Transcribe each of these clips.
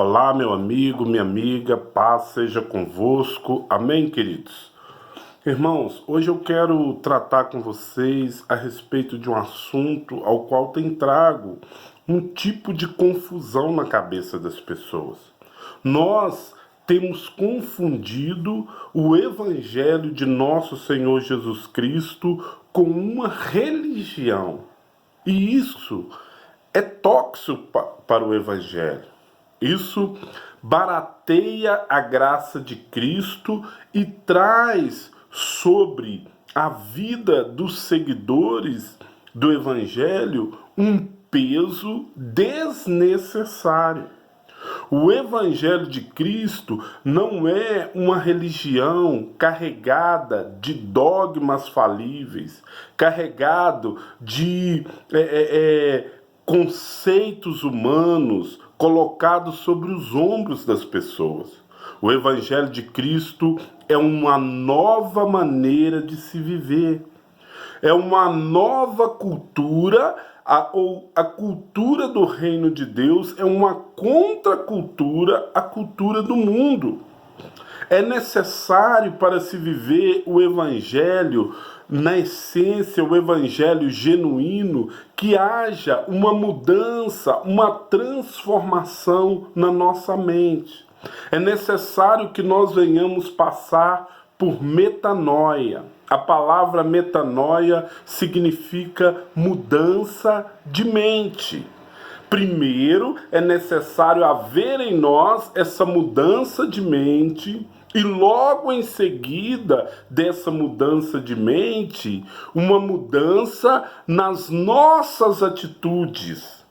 Olá, meu amigo, minha amiga, paz seja convosco. Amém, queridos? Irmãos, hoje eu quero tratar com vocês a respeito de um assunto ao qual tem trago um tipo de confusão na cabeça das pessoas. Nós temos confundido o Evangelho de nosso Senhor Jesus Cristo com uma religião. E isso é tóxico para o Evangelho. Isso barateia a graça de Cristo e traz sobre a vida dos seguidores do Evangelho um peso desnecessário. O Evangelho de Cristo não é uma religião carregada de dogmas falíveis, carregado de conceitos humanos colocados sobre os ombros das pessoas. O Evangelho de Cristo é uma nova maneira de se viver. É uma nova cultura, a cultura do reino de Deus é uma contracultura à cultura do mundo. É necessário para se viver o Evangelho, na essência, o Evangelho genuíno, que haja uma mudança, uma transformação na nossa mente. É necessário que nós venhamos passar por metanoia. A palavra metanoia significa mudança de mente. Primeiro, é necessário haver em nós essa mudança de mente e logo em seguida dessa mudança de mente, uma mudança nas nossas atitudes.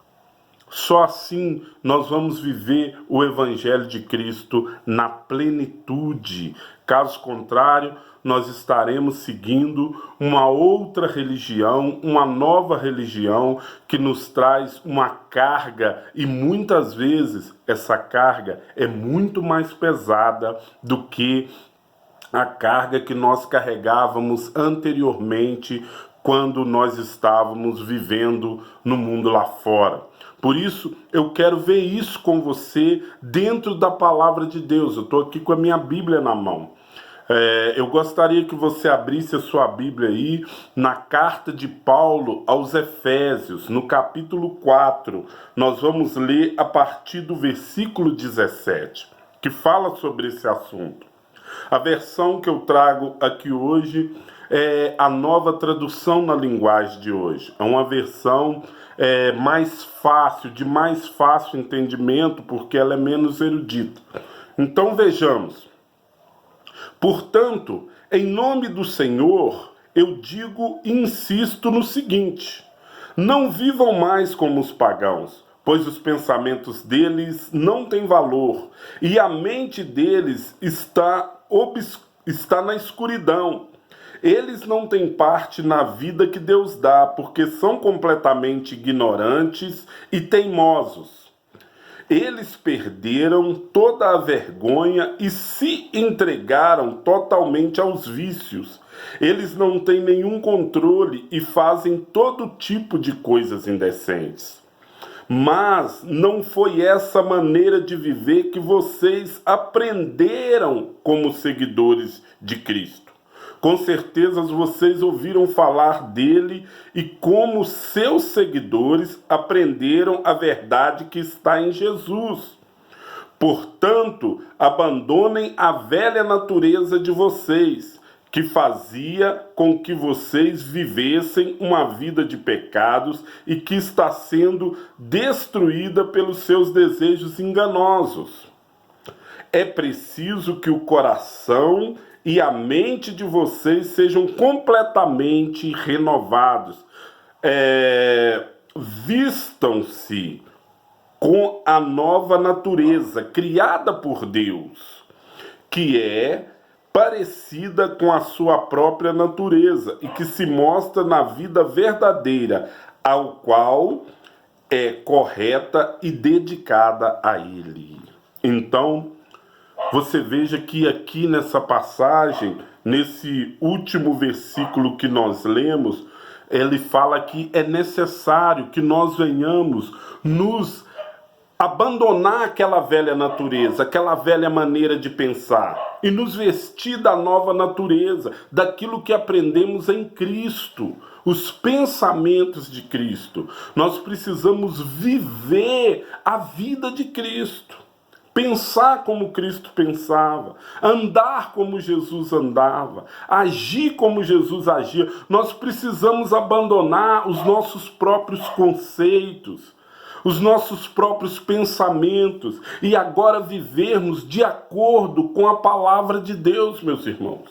Só assim nós vamos viver o Evangelho de Cristo na plenitude. Caso contrário, nós estaremos seguindo uma outra religião, uma nova religião que nos traz uma carga e muitas vezes essa carga é muito mais pesada do que a carga que nós carregávamos anteriormente quando nós estávamos vivendo no mundo lá fora. Por isso, eu quero ver isso com você dentro da palavra de Deus. Eu estou aqui com a minha Bíblia na mão. Eu gostaria que você abrisse a sua Bíblia aí na carta de Paulo aos Efésios, no capítulo 4. Nós vamos ler a partir do versículo 17, que fala sobre esse assunto. A versão que eu trago aqui hoje é a nova tradução na linguagem de hoje. É uma versão mais fácil, de mais fácil entendimento, porque ela é menos erudita. Então vejamos. Portanto, em nome do Senhor, eu digo e insisto no seguinte: não vivam mais como os pagãos, pois os pensamentos deles não têm valor, e a mente deles está na escuridão. Eles não têm parte na vida que Deus dá, porque são completamente ignorantes e teimosos. Eles perderam toda a vergonha e se entregaram totalmente aos vícios. Eles não têm nenhum controle e fazem todo tipo de coisas indecentes. Mas não foi essa maneira de viver que vocês aprenderam como seguidores de Cristo. Com certeza vocês ouviram falar dele e como seus seguidores aprenderam a verdade que está em Jesus. Portanto, abandonem a velha natureza de vocês, que fazia com que vocês vivessem uma vida de pecados e que está sendo destruída pelos seus desejos enganosos. É preciso que o coração e a mente de vocês sejam completamente renovados. Vistam-se com a nova natureza criada por Deus, que é parecida com a sua própria natureza e que se mostra na vida verdadeira, ao qual é correta e dedicada a Ele. Então, você veja que aqui nessa passagem, nesse último versículo que nós lemos, ele fala que é necessário que nós venhamos nos abandonar aquela velha natureza, aquela velha maneira de pensar e nos vestir da nova natureza, daquilo que aprendemos em Cristo, os pensamentos de Cristo. Nós precisamos viver a vida de Cristo, pensar como Cristo pensava, andar como Jesus andava, agir como Jesus agia. Nós precisamos abandonar os nossos próprios conceitos, os nossos próprios pensamentos e agora vivermos de acordo com a palavra de Deus, meus irmãos.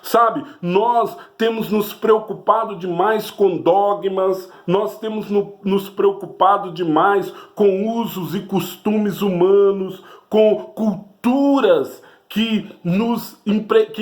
Sabe, nós temos nos preocupado demais com dogmas, nós temos nos preocupado demais com usos e costumes humanos, com culturas que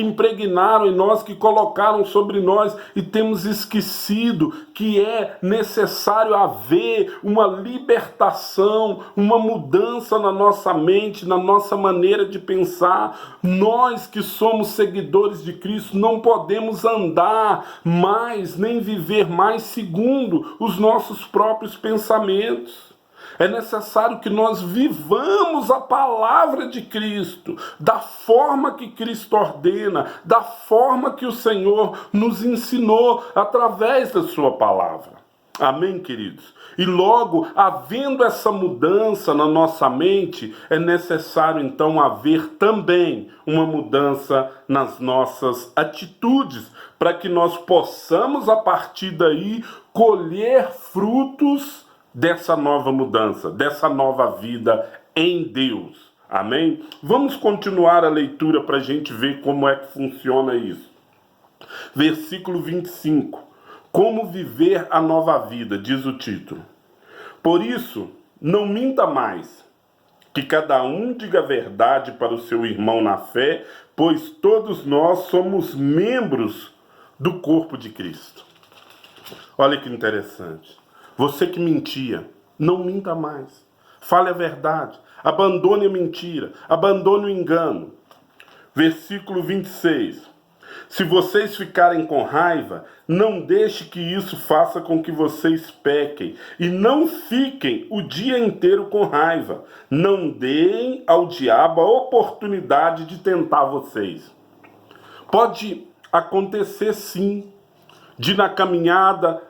impregnaram em nós, que colocaram sobre nós, e temos esquecido que é necessário haver uma libertação, uma mudança na nossa mente, na nossa maneira de pensar. Nós que somos seguidores de Cristo não podemos andar mais, nem viver mais segundo os nossos próprios pensamentos. É necessário que nós vivamos a palavra de Cristo, da forma que Cristo ordena, da forma que o Senhor nos ensinou através da sua palavra. Amém, queridos? E logo, havendo essa mudança na nossa mente, é necessário então haver também uma mudança nas nossas atitudes, para que nós possamos, a partir daí, colher frutos dessa nova mudança, dessa nova vida em Deus. Amém? Vamos continuar a leitura para a gente ver como é que funciona isso. Versículo 25. Como viver a nova vida, diz o título. Por isso, não minta mais, que cada um diga a verdade para o seu irmão na fé, pois todos nós somos membros do corpo de Cristo. Olha que interessante. Você que mentia, não minta mais. Fale a verdade. Abandone a mentira. Abandone o engano. Versículo 26. Se vocês ficarem com raiva, não deixe que isso faça com que vocês pequem. E não fiquem o dia inteiro com raiva. Não deem ao diabo a oportunidade de tentar vocês. Pode acontecer sim, de na caminhada,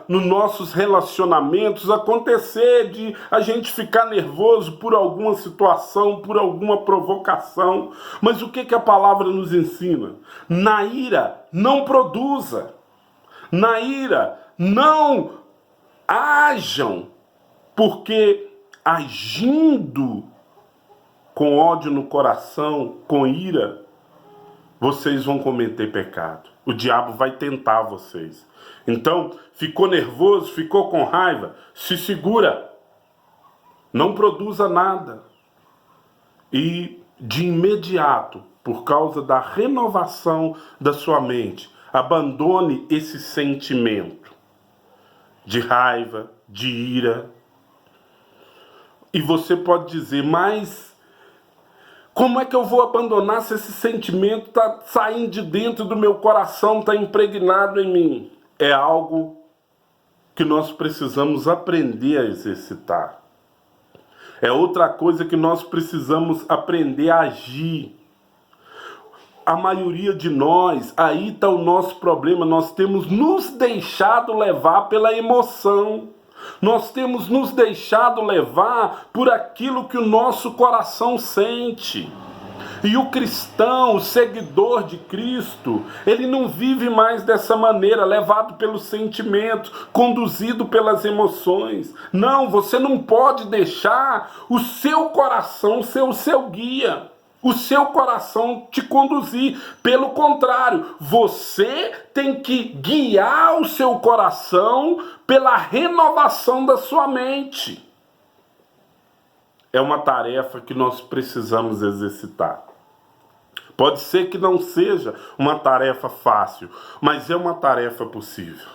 nos nossos relacionamentos, acontecer de a gente ficar nervoso por alguma situação, por alguma provocação. Mas o que a palavra nos ensina? Na ira, não produza. Na ira, não ajam, porque agindo com ódio no coração, com ira, vocês vão cometer pecado. O diabo vai tentar vocês. Então, ficou nervoso, ficou com raiva, se segura. Não produza nada. E, de imediato, por causa da renovação da sua mente, abandone esse sentimento de raiva, de ira. E você pode dizer, mas como é que eu vou abandonar se esse sentimento está saindo de dentro do meu coração, está impregnado em mim? É algo que nós precisamos aprender a exercitar. É outra coisa que nós precisamos aprender a agir. A maioria de nós, aí está o nosso problema, nós temos nos deixado levar pela emoção. Nós temos nos deixado levar por aquilo que o nosso coração sente. E o cristão, o seguidor de Cristo, ele não vive mais dessa maneira, levado pelos sentimentos, conduzido pelas emoções. Não, você não pode deixar o seu coração ser o seu guia, o seu coração te conduzir. Pelo contrário, você tem que guiar o seu coração pela renovação da sua mente. É uma tarefa que nós precisamos exercitar. Pode ser que não seja uma tarefa fácil, mas é uma tarefa possível.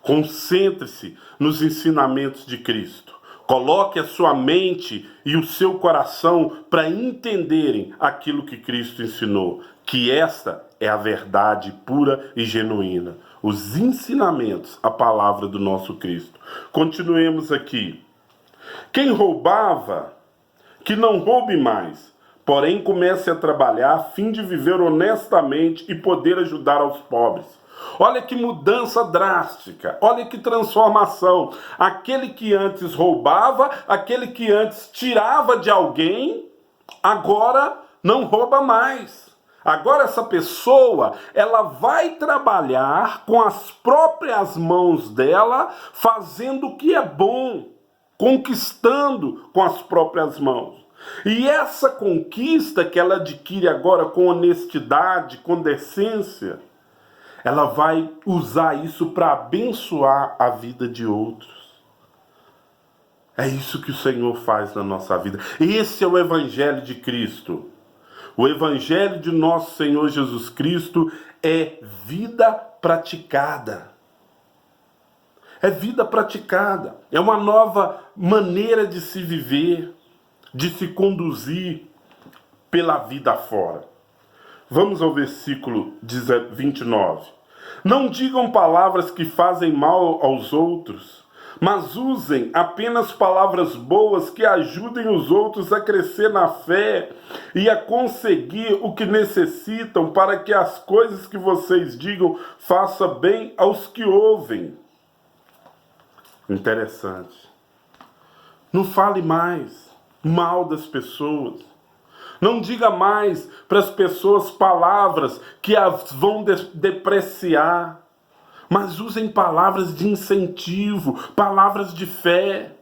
Concentre-se nos ensinamentos de Cristo. Coloque a sua mente e o seu coração para entenderem aquilo que Cristo ensinou, que esta é a verdade pura e genuína. Os ensinamentos, a palavra do nosso Cristo. Continuemos aqui. Quem roubava, que não roube mais, porém comece a trabalhar a fim de viver honestamente e poder ajudar aos pobres. Olha que mudança drástica, olha que transformação. Aquele que antes roubava, aquele que antes tirava de alguém, agora não rouba mais. Agora essa pessoa, ela vai trabalhar com as próprias mãos dela, fazendo o que é bom, conquistando com as próprias mãos. E essa conquista que ela adquire agora com honestidade, com decência, ela vai usar isso para abençoar a vida de outros. É isso que o Senhor faz na nossa vida. Esse é o Evangelho de Cristo. O Evangelho de nosso Senhor Jesus Cristo é vida praticada. É vida praticada. É uma nova maneira de se viver, de se conduzir pela vida fora. Vamos ao versículo 29. Não digam palavras que fazem mal aos outros, mas usem apenas palavras boas que ajudem os outros a crescer na fé e a conseguir o que necessitam para que as coisas que vocês digam façam bem aos que ouvem. Interessante. Não fale mais mal das pessoas. Não diga mais para as pessoas palavras que as vão depreciar. Mas usem palavras de incentivo, palavras de fé.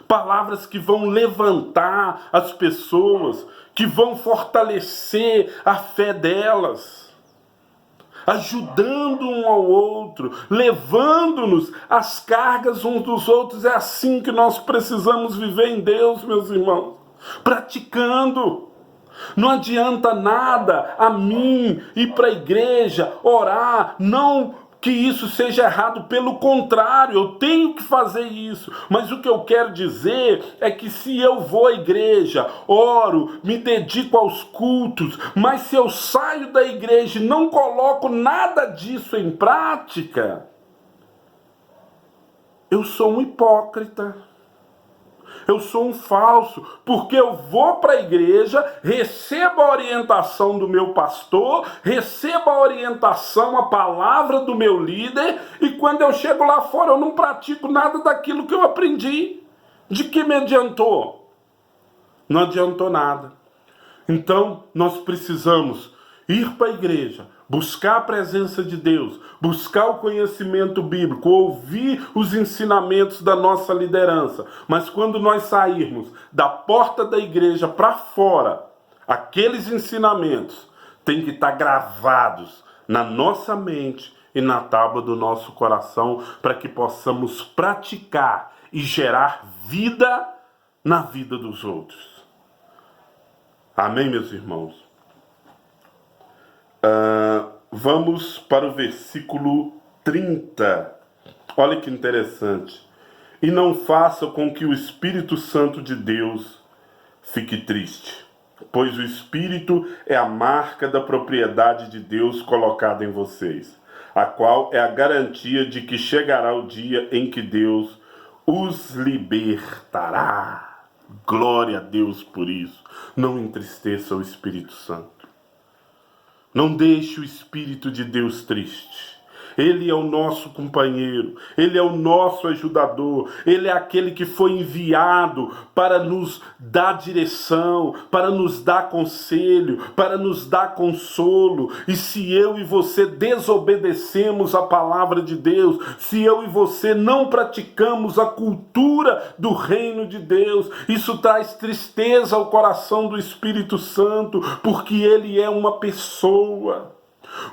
Palavras que vão levantar as pessoas, que vão fortalecer a fé delas. Ajudando um ao outro, levando-nos as cargas uns dos outros. É assim que nós precisamos viver em Deus, meus irmãos. Praticando. Não adianta nada a mim ir para a igreja, orar, não que isso seja errado, pelo contrário, eu tenho que fazer isso. Mas o que eu quero dizer é que se eu vou à igreja, oro, me dedico aos cultos, mas se eu saio da igreja e não coloco nada disso em prática, eu sou um hipócrita. Eu sou um falso, porque eu vou para a igreja, recebo a orientação do meu pastor, recebo a orientação, a palavra do meu líder, e quando eu chego lá fora eu não pratico nada daquilo que eu aprendi. De que me adiantou? Não adiantou nada. Então, nós precisamos ir para a igreja, buscar a presença de Deus, buscar o conhecimento bíblico, ouvir os ensinamentos da nossa liderança. Mas quando nós sairmos da porta da igreja para fora, aqueles ensinamentos têm que estar gravados na nossa mente e na tábua do nosso coração, para que possamos praticar e gerar vida na vida dos outros. Amém, meus irmãos? Vamos para o versículo 30. Olha que interessante. E não faça com que o Espírito Santo de Deus fique triste, pois o Espírito é a marca da propriedade de Deus colocada em vocês, a qual é a garantia de que chegará o dia em que Deus os libertará. Glória a Deus por isso. Não entristeça o Espírito Santo. Não deixe o Espírito de Deus triste. Ele é o nosso companheiro, Ele é o nosso ajudador, Ele é aquele que foi enviado para nos dar direção, para nos dar conselho, para nos dar consolo. E se eu e você desobedecemos a palavra de Deus, se eu e você não praticamos a cultura do reino de Deus, isso traz tristeza ao coração do Espírito Santo, porque Ele é uma pessoa.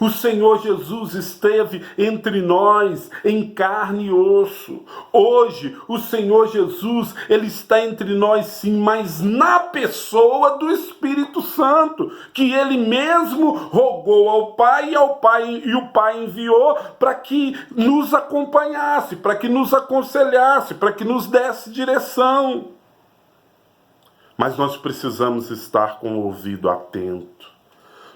O Senhor Jesus esteve entre nós em carne e osso. Hoje, o Senhor Jesus, Ele está entre nós sim, mas na pessoa do Espírito Santo, que Ele mesmo rogou ao Pai e o Pai enviou para que nos acompanhasse, para que nos aconselhasse, para que nos desse direção. Mas nós precisamos estar com o ouvido atento.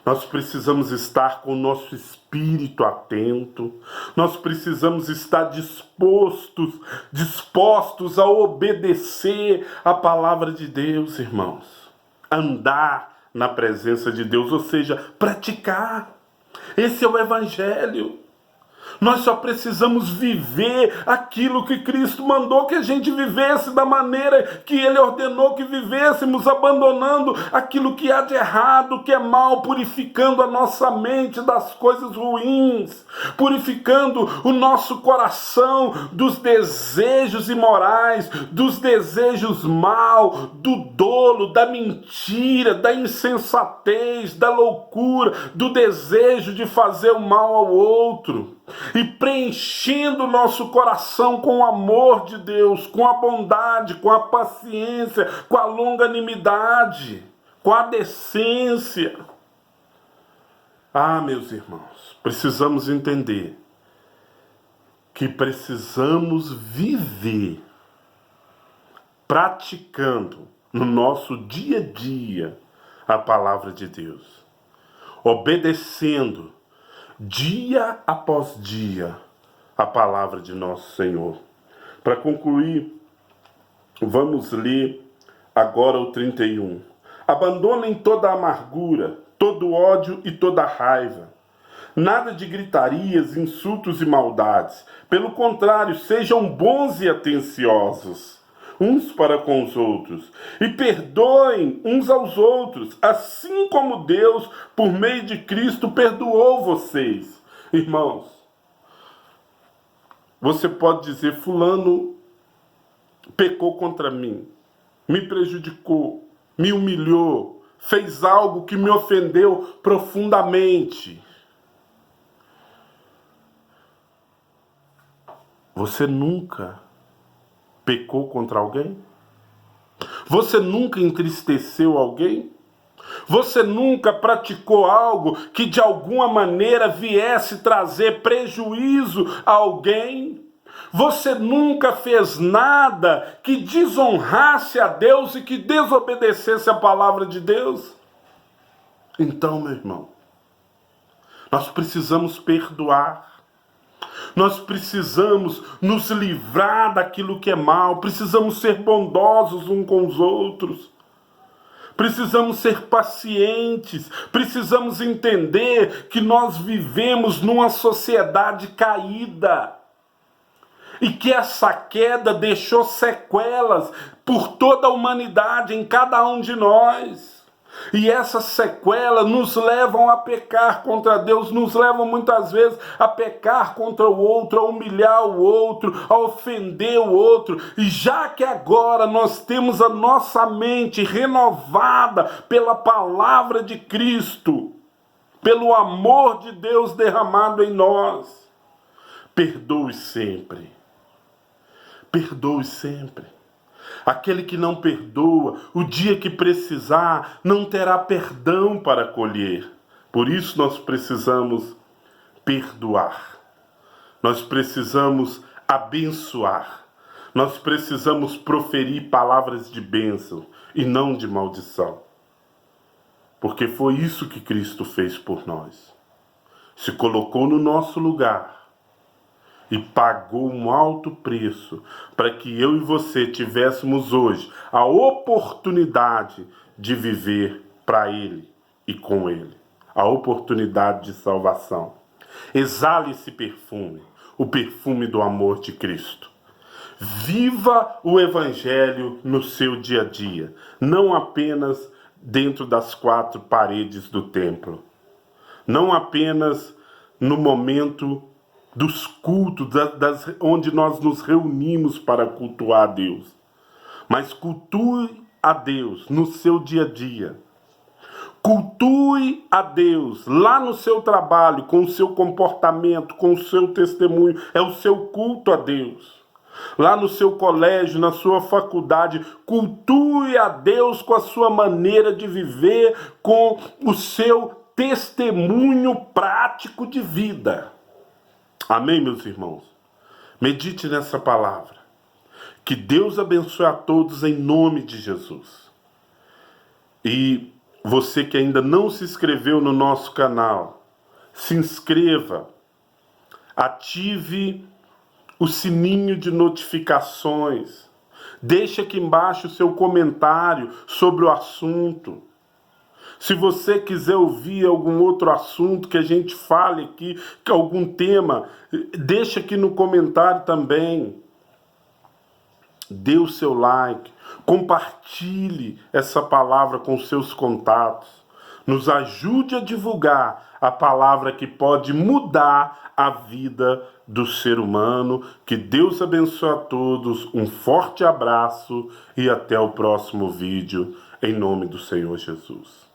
Nós precisamos estar com o nosso espírito atento. Nós precisamos estar dispostos a obedecer a palavra de Deus, irmãos. Andar na presença de Deus, ou seja, praticar. Esse é o Evangelho. Nós só precisamos viver aquilo que Cristo mandou que a gente vivesse, da maneira que Ele ordenou que vivêssemos, abandonando aquilo que há de errado, que é mal, purificando a nossa mente das coisas ruins, purificando o nosso coração dos desejos imorais, dos desejos mal, do dolo, da mentira, da insensatez, da loucura, do desejo de fazer o mal ao outro. E preenchendo o nosso coração com o amor de Deus, com a bondade, com a paciência, com a longanimidade, com a decência. Ah, meus irmãos, precisamos entender que precisamos viver praticando no nosso dia a dia a palavra de Deus, obedecendo dia após dia a palavra de nosso Senhor. Para concluir, vamos ler agora o 31. Abandonem toda a amargura, todo ódio e toda raiva. Nada de gritarias, insultos e maldades. Pelo contrário, sejam bons e atenciosos uns para com os outros, e perdoem uns aos outros, assim como Deus, por meio de Cristo, perdoou vocês. Irmãos, você pode dizer, fulano pecou contra mim, me prejudicou, me humilhou, fez algo que me ofendeu profundamente. Você nunca pecou contra alguém? Você nunca entristeceu alguém? Você nunca praticou algo que de alguma maneira viesse trazer prejuízo a alguém? Você nunca fez nada que desonrasse a Deus e que desobedecesse a palavra de Deus? Então, meu irmão, nós precisamos perdoar. Nós precisamos nos livrar daquilo que é mal, precisamos ser bondosos uns com os outros, precisamos ser pacientes, precisamos entender que nós vivemos numa sociedade caída e que essa queda deixou sequelas por toda a humanidade, em cada um de nós. E essas sequelas nos levam a pecar contra Deus, nos levam muitas vezes a pecar contra o outro, a humilhar o outro, a ofender o outro. E já que agora nós temos a nossa mente renovada pela palavra de Cristo, pelo amor de Deus derramado em nós, perdoe sempre. Perdoe sempre. Aquele que não perdoa, o dia que precisar, não terá perdão para colher. Por isso nós precisamos perdoar. Nós precisamos abençoar. Nós precisamos proferir palavras de bênção e não de maldição. Porque foi isso que Cristo fez por nós. Se colocou no nosso lugar e pagou um alto preço para que eu e você tivéssemos hoje a oportunidade de viver para Ele e com Ele. A oportunidade de salvação. Exale esse perfume, o perfume do amor de Cristo. Viva o Evangelho no seu dia a dia, não apenas dentro das quatro paredes do templo. Não apenas no momento dos cultos, onde nós nos reunimos para cultuar a Deus. Mas cultue a Deus no seu dia a dia. Cultue a Deus lá no seu trabalho, com o seu comportamento, com o seu testemunho. É o seu culto a Deus. Lá no seu colégio, na sua faculdade, cultue a Deus com a sua maneira de viver, com o seu testemunho prático de vida. Amém, meus irmãos? Medite nessa palavra. Que Deus abençoe a todos em nome de Jesus. E Você que ainda não se inscreveu no nosso canal, se inscreva, ative o sininho de notificações, deixe aqui embaixo o seu comentário sobre o assunto. Se você quiser ouvir algum outro assunto que a gente fale aqui, que algum tema, deixa aqui no comentário também. Dê o seu like, compartilhe essa palavra com seus contatos. Nos ajude a divulgar a palavra que pode mudar a vida do ser humano. Que Deus abençoe a todos. Um forte abraço e até o próximo vídeo. Em nome do Senhor Jesus.